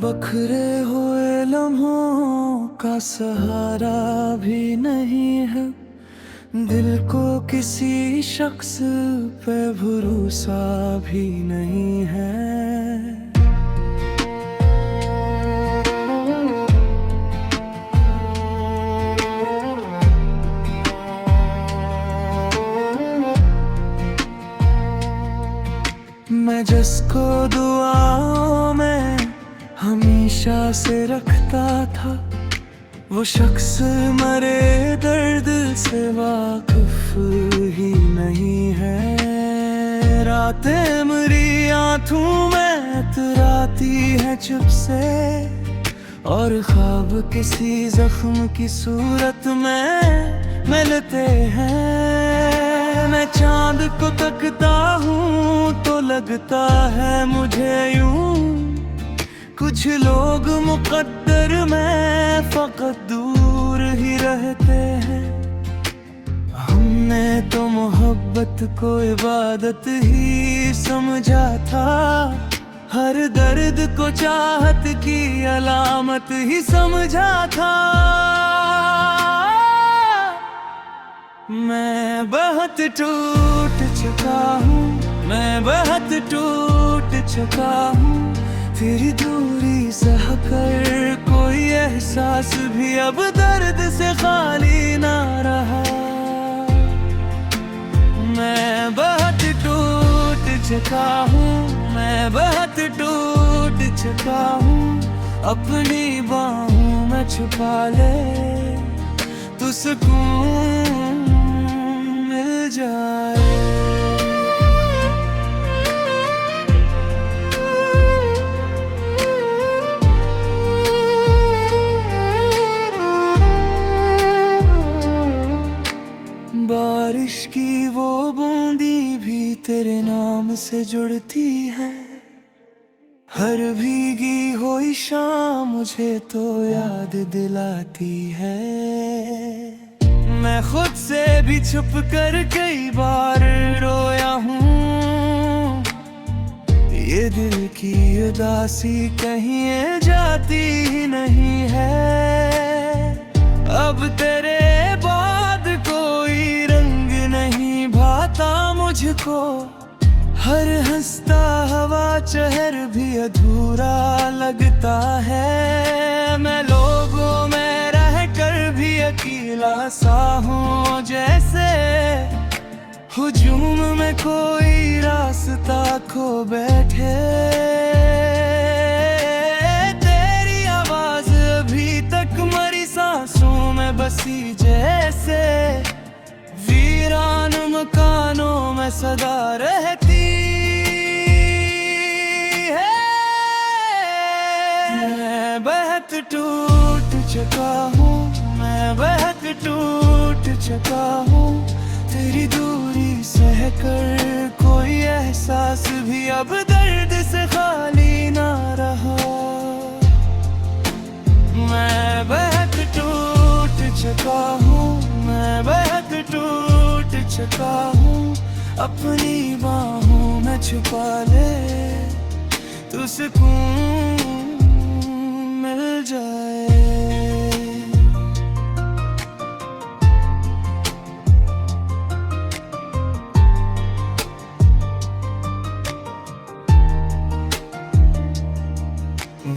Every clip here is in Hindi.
बखरे हुए लम्हों का सहारा भी नहीं है। दिल को किसी शख्स पे भरोसा भी नहीं है। मैं जिसको दुआओं में हमेशा से रखता था, वो शख्स मरे दर्द से वाकिफ ही नहीं है। रातें मेरी आंखों में इतराती है चुप से, और ख्वाब किसी जख्म की सूरत में मिलते हैं। मैं चांद को तकता हूँ तो लगता है मुझे यूं, कुछ लोग मुकद्दर में फकत दूर ही रहते हैं। हमने तो मोहब्बत को इबादत ही समझा था, हर दर्द को चाहत की अलामत ही समझा था। मैं बहुत टूट चुका हूँ, मैं बहुत टूट चुका हूँ। तेरी दूरी सहकर कोई एहसास भी अब दर्द से खाली ना रहा। मैं बहुत टूट चुका हूँ, मैं बहुत टूट चुका हूँ। अपनी बाहों में छुपा ले तो सुकून मिल जाए। बारिश की वो बूंदी भी तेरे नाम से जुड़ती है। हर भीगी हुई शाम मुझे तो याद दिलाती है। मैं खुद से भी छुप कर कई बार रोया हूँ। ये दिल की उदासी कहीं जाती ही नहीं है। अब तेरे बाद कोई रंग नहीं भाता मुझको, हर हंसता हवा चेहर भी अधूरा लगता है। मैं लोगों में रह कर भी अकेला सा हूँ, जैसे हुजूम में कोई रास्ता खो बैठे। तेरी आवाज अभी तक मरी सांसों में बसी, जैसे वीरान मकानों में सदा रहती है। मैं बहुत टूट चुका हूँ, मैं बहुत टूट चुका हूँ। तेरी दूरी सहकर कोई एहसास भी अब दर्द से खाली ना रहा। मैं बहुत टूट चुका हूँ, मैं बहुत टूट चुका हूँ। अपनी बाहों में छुपा ले तो सुकून मिल जाए।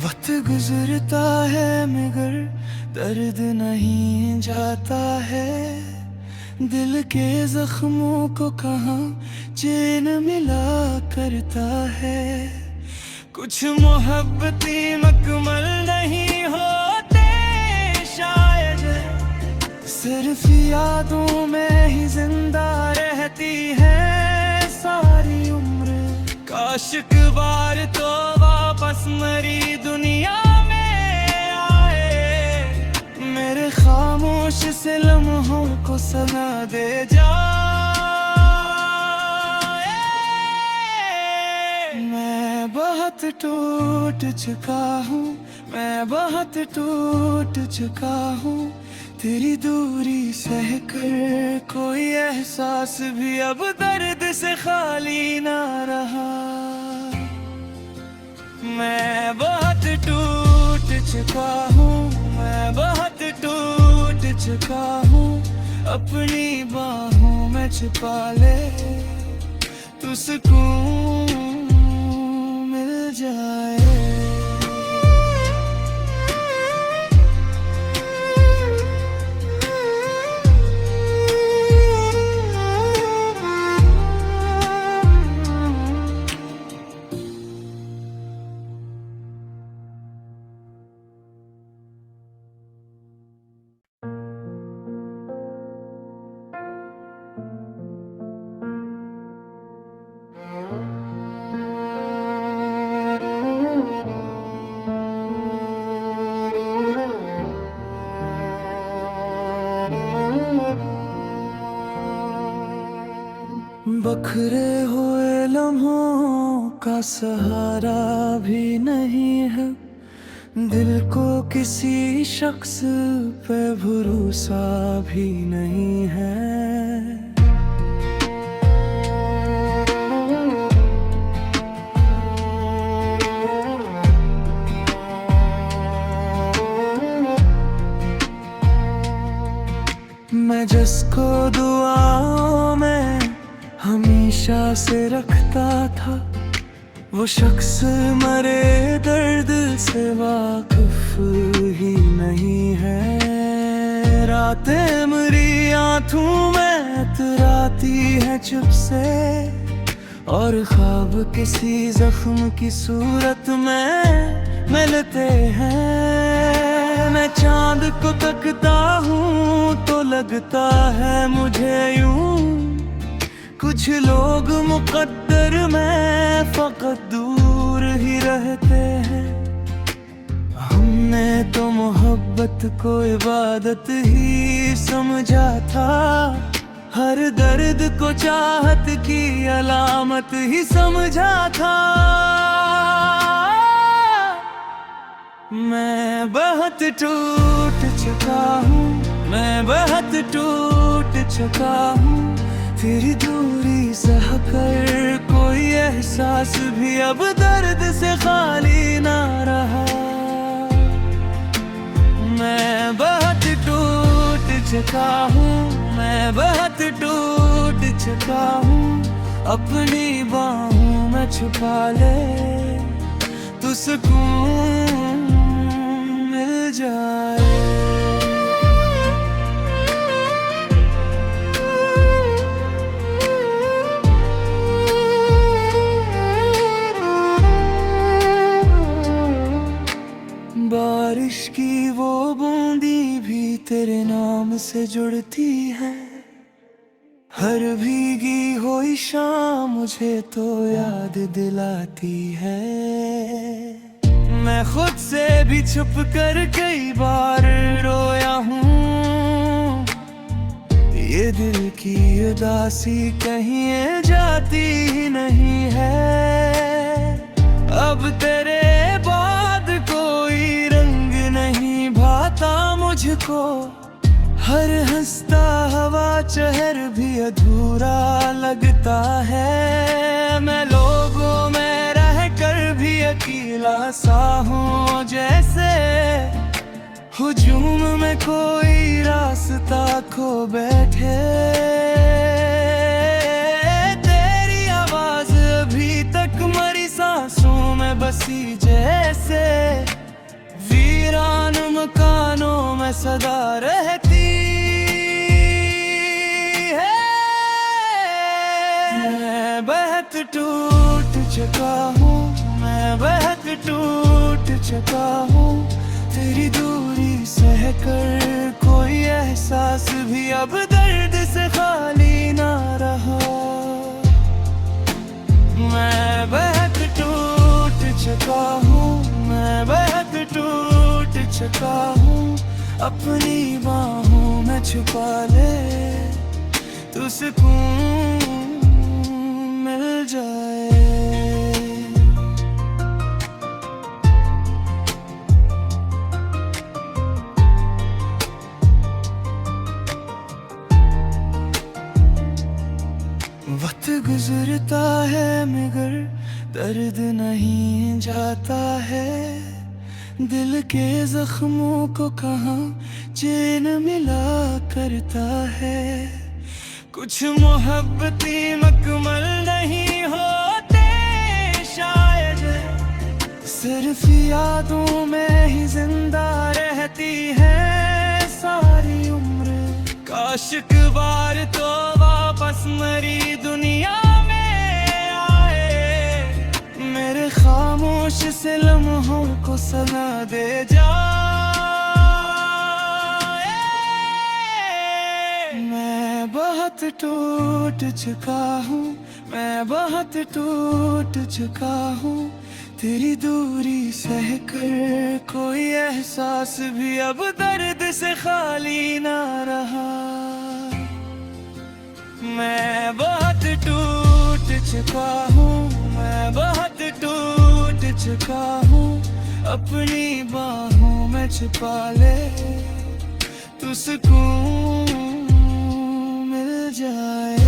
वक्त गुजरता है मगर दर्द नहीं जाता है। दिल के जख्मों को कहाँ चैन मिला करता है। कुछ मोहब्बतें मुकम्मल नहीं होते शायद, सिर्फ यादों में ही जिंदा रहती है सारी उम्र। काश एक बार तो वापस मरी दुनिया में आए, मेरे खामोश से लम्हों को सना दे जाए। मैं बहुत टूट चुका हूँ, मैं बहुत टूट चुका हूँ। तेरी दूरी सहकर कोई एहसास भी अब दर्द से खाली ना रहा। मैं बहुत टूट चुका हूँ, मैं बहुत टूट चुका हूँ। अपनी बाहों में छिपा ले तू, सुकून मिल जाए। बखरे हुए लम्हों का सहारा भी नहीं है, दिल को किसी शख्स पे भरोसा भी नहीं है। मैं जिसको दुआओं में हमेशा से रखता था, वो शख्स मरे दर्द से वाकिफ ही नहीं है। रातें मेरी आँखों में इतराती है चुप से, और ख्वाब किसी जख्म की सूरत में मिलते हैं। मैं चांद को तकता हूँ तो लगता है मुझे यूं, कुछ लोग मुकद्दर में फकत दूर ही रहते हैं। हमने तो मोहब्बत को इबादत ही समझा था, हर दर्द को चाहत की अलामत ही समझा था। मैं बहुत टूट चुका हूँ, मैं बहुत टूट चुका हूँ। तेरी दूरी सहकर कोई एहसास भी अब दर्द से खाली ना रहा। मैं बहुत टूट चुका हूँ, मैं बहुत टूट चुका हूँ। अपनी बाहों में छुपा ले तू, सुकून मिल जाए। बारिश की वो बूंदी भी तेरे नाम से जुड़ती है, हर भीगी हुई शाम मुझे तो याद दिलाती है। मैं खुद से भी छुप कर कई बार रोया हूँ, ये दिल की उदासी कहीं जाती ही नहीं है। अब तेरे बाद कोई रंग नहीं भाता मुझको, हर हंसता हवा चेहर भी अधूरा लगता है। मैं लोगों में रह कर भी अकेला सा हूँ, जैसे हुजूम में कोई रास्ता खो बैठे। तेरी आवाज अभी तक मरी सांसों में बसी, जैसे वीरान मकानों में सदा रहती है। मैं बहुत टूट चुका हूँ, मैं बहुत टूट चुका हूँ। तेरी दूरी सहकर कोई एहसास भी अब दर्द से खाली ना रहा। मैं बहुत टूट चुका हूँ, मैं बहुत टूट चुका हूँ। अपनी बाहों में छुपा ले तू, सुकून मिल जाए। वक्त गुजरता है मगर दर्द नहीं जाता है। दिल के जख्मों को कहाँ चैन मिला करता है। कुछ मोहब्बतें मुकम्मल नहीं होते शायद, सिर्फ यादों में ही जिंदा रहती है सारी उम्र। काश एक बार तो वापस मरी दुनिया में आए, मेरे खामोश से लम्हों को सना दे जाए। मैं बहुत टूट चुका हूँ, मैं बहुत टूट चुका हूँ, तेरी दूरी सहकर कोई एहसास भी अब दर्द से खाली ना रहा। मैं बहुत टूट चुका हूँ, मैं बहुत टूट चुका हूँ, अपनी बाहों में छुपा ले तू सुकून मिल जाए।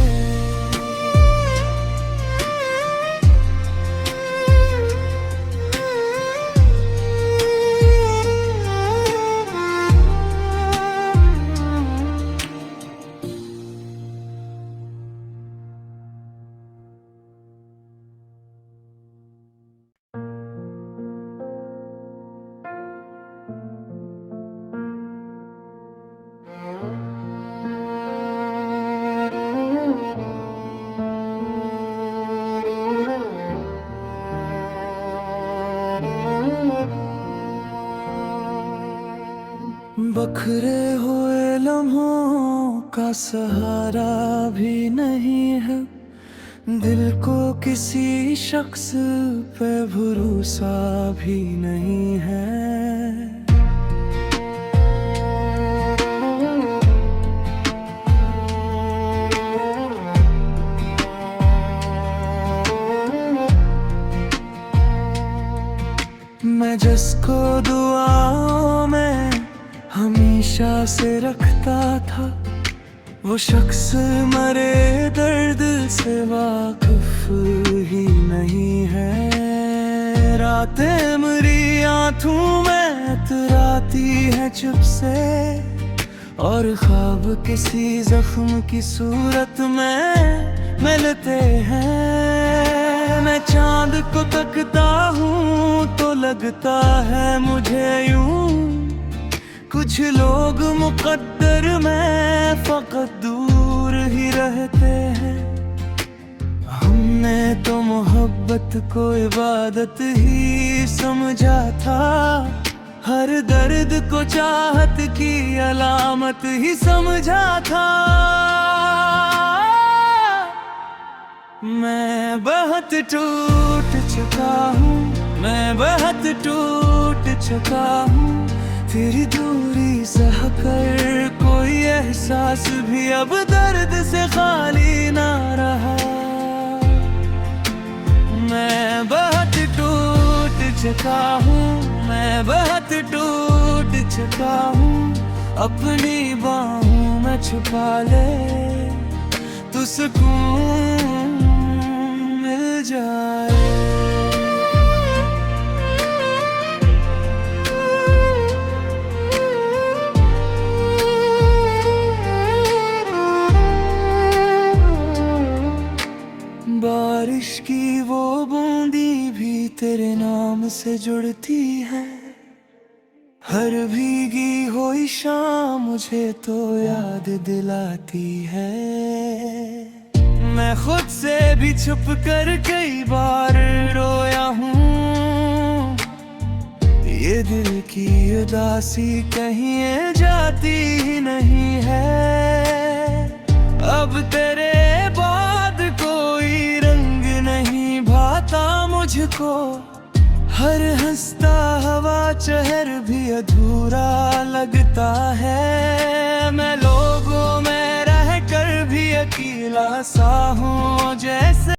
बखरे हुए लम्हों का सहारा भी नहीं है, दिल को किसी शख्स पे भरोसा भी नहीं है। मैं जिसको दुआओं में हमेशा से रखता था, वो शख्स मरे दर्द से वाकिफ ही नहीं है। रातें मेरी आँखों में इतराती है चुप से, और ख्वाब किसी जख्म की सूरत में मिलते हैं। मैं चांद को तकता हूँ तो लगता है मुझे यूं, कुछ लोग मुकद्दर में फकत दूर ही रहते हैं। हमने तो मोहब्बत को इबादत ही समझा था, हर दर्द को चाहत की अलामत ही समझा था। मैं बहुत टूट चुका हूँ, मैं बहुत टूट चुका हूँ, तेरी दूरी सहकर कोई एहसास भी अब दर्द से खाली ना रहा। मैं बहुत टूट चुका हूँ, मैं बहुत टूट चुका हूँ, अपनी बाहों में छुपा ले तू सुकून मिल जाए। बारिश की वो बूंदी भी तेरे नाम से जुड़ती है, हर भीगी हुई शाम मुझे तो याद दिलाती है। मैं खुद से भी छुप कर कई बार रोया हूँ, ये दिल की उदासी कहीं जाती ही नहीं है। अब तेरे बाद कोई रंग नहीं भाता मुझको, हर हंसता हवा चेहर भी अधूरा लगता है। मैं लोगों में रह कर भी अकेला सा हूँ जैसे